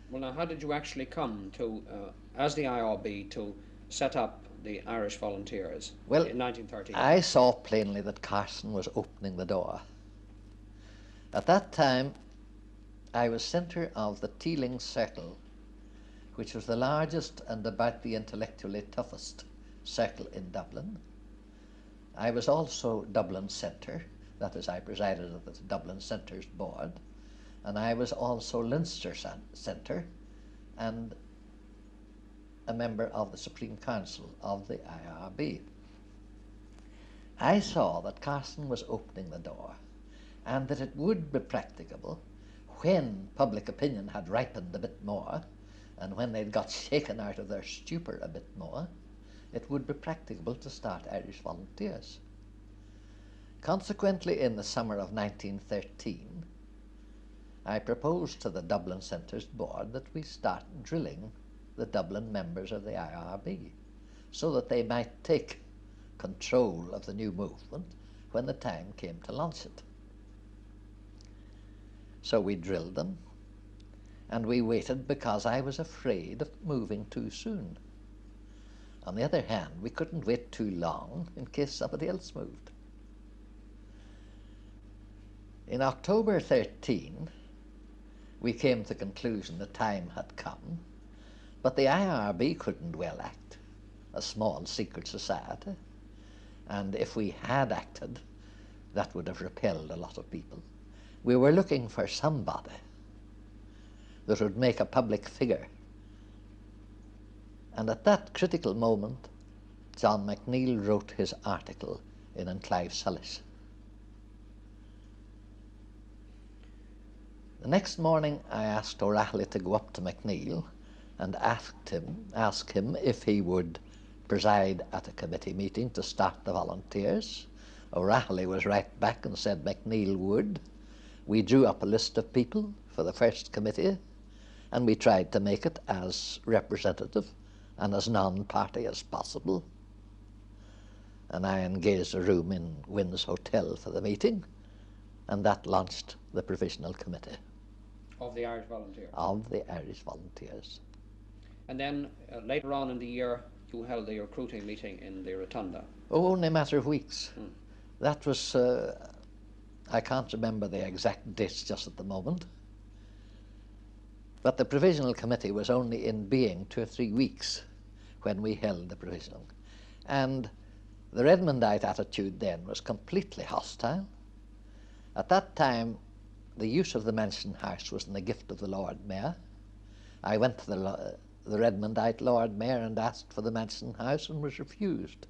Well, now, how did you actually come to, as the IRB, to set up the Irish Volunteers Well, in 1913? I saw plainly that Carson was opening the door. At that time, I was centre of the Teeling Circle, which was the largest and about the intellectually toughest circle in Dublin. I was also Dublin Centre, that is, I presided at the Dublin Centre's board, and I was also Leinster Centre and a member of the Supreme Council of the IRB. I saw that Carson was opening the door and that it would be practicable when public opinion had ripened a bit more and when they'd got shaken out of their stupor a bit more, it would be practicable to start Irish Volunteers. Consequently, in the summer of 1913, I proposed to the Dublin Centre's board that we start drilling the Dublin members of the IRB so that they might take control of the new movement when the time came to launch it. So we drilled them, and we waited because I was afraid of moving too soon. On the other hand, we couldn't wait too long in case somebody else moved. In October 13, we came to the conclusion the time had come, but the IRB couldn't well act, a small secret society, and if we had acted, that would have repelled a lot of people. We were looking for somebody that would make a public figure. And at that critical moment, John McNeill wrote his article in An Clive Sullis. The next morning I asked O'Reilly to go up to McNeill and ask him if he would preside at a committee meeting to start the volunteers. O'Reilly was right back and said McNeill would. We drew up a list of people for the first committee, and we tried to make it as representative and as non-party as possible. And I engaged a room in Wynn's Hotel for the meeting, and that launched the Provisional Committee. Of the Irish Volunteers? Of the Irish Volunteers. And then later on in the year, you held the recruiting meeting in the Rotunda. Oh, only a matter of weeks. That was, I can't remember the exact dates just at the moment, but the Provisional Committee was only in being 2 or 3 weeks when we held the Provisional. And the Redmondite attitude then was completely hostile. At that time, the use of the Mansion House was in the gift of the Lord Mayor. I went to the Redmondite Lord Mayor and asked for the Mansion House and was refused.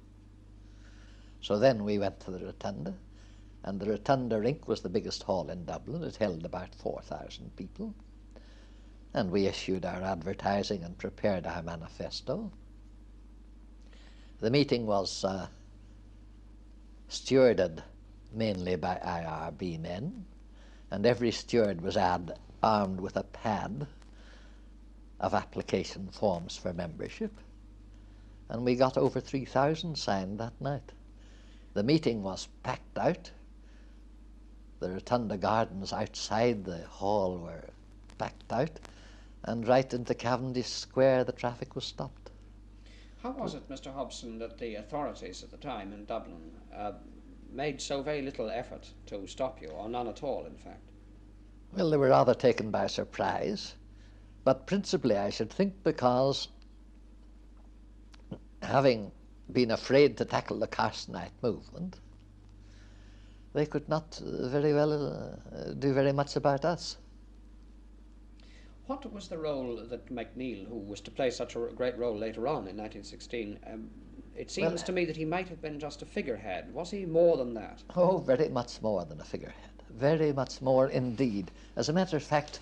So then we went to the Rotunda, and the Rotunda Rink was the biggest hall in Dublin. It held about 4,000 people. And we issued our advertising and prepared our manifesto. The meeting was stewarded mainly by IRB men, and every steward was armed with a pad of application forms for membership. And we got over 3,000 signed that night. The meeting was packed out. The Rotunda Gardens outside the hall were packed out, and right into Cavendish Square the traffic was stopped. How was it, Mr. Hobson, that the authorities at the time in Dublin made so very little effort to stop you, or none at all, in fact? Well, they were rather taken by surprise, but principally I should think because, having been afraid to tackle the Carsonite movement, they could not very well do very much about us. What was the role that McNeill, who was to play such a great role later on in 1916, it seems to me that he might have been just a figurehead. Was he more than that? Oh, very much more than a figurehead. Very much more indeed. As a matter of fact,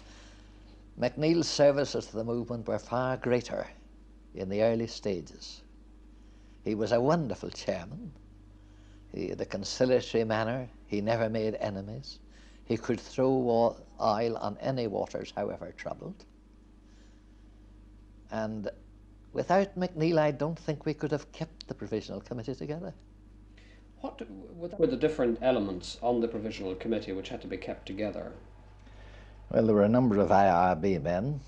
McNeill's services to the movement were far greater in the early stages. He was a wonderful chairman. He had a conciliatory manner. He never made enemies. He could throw oil on any waters, however troubled. And without McNeill, I don't think we could have kept the Provisional Committee together. What were the different elements on the Provisional Committee which had to be kept together? Well, there were a number of IRB men.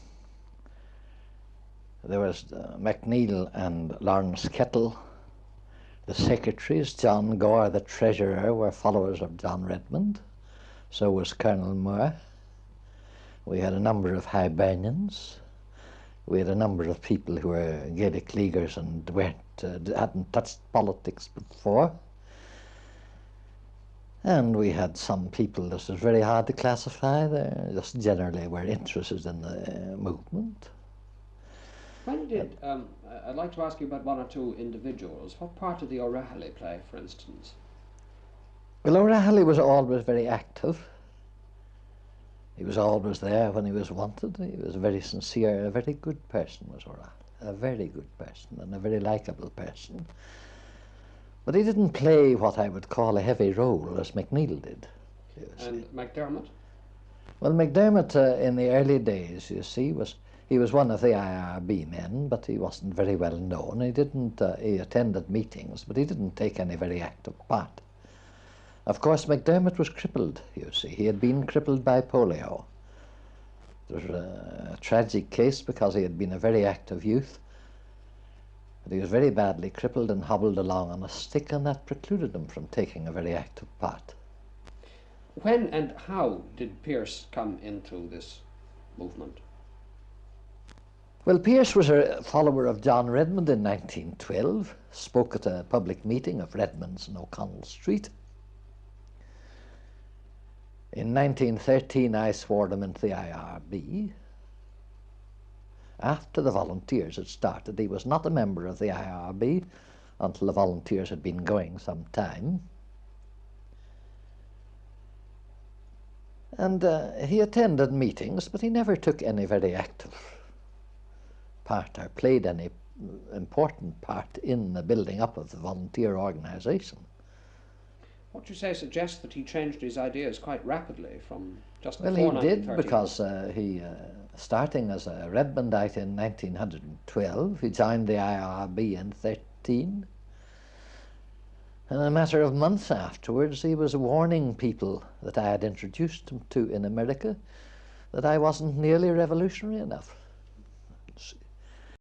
There was MacNeil and Lawrence Kettle. The secretaries, John Gore, the treasurer, were followers of John Redmond. So was Colonel Moore. We had a number of Hibernians. We had a number of people who were Gaelic Leaguers and hadn't touched politics before. And we had some people that was very hard to classify. They just generally were interested in the movement. When did, I'd like to ask you about one or two individuals. What part did the O'Rahilly play, for instance? Well, O'Rahilly was always very active. He was always there when he was wanted. He was very sincere, a very good person was O'Rahilly. A very good person and a very likeable person. But he didn't play what I would call a heavy role as MacNeil did. And MacDermott? Well, MacDermott in the early days, you see, he was one of the IRB men, but he wasn't very well known. He attended meetings, but he didn't take any very active part. Of course, MacDermott was crippled, you see. He had been crippled by polio. It was a tragic case because he had been a very active youth. But he was very badly crippled and hobbled along on a stick, and that precluded him from taking a very active part. When and how did Pearse come into this movement? Well, Pearse was a follower of John Redmond in 1912, spoke at a public meeting of Redmond's in O'Connell Street. In 1913, I swore him into the IRB. After the volunteers had started, he was not a member of the IRB until the volunteers had been going some time. And he attended meetings, but he never took any very active part or played any important part in the building up of the volunteer organisation. What you say suggests that he changed his ideas quite rapidly from just Well, before he 1913. did, because starting as a Redmondite in 1912, he joined the IRB in 13. And in a matter of months afterwards, he was warning people that I had introduced him to in America that I wasn't nearly revolutionary enough.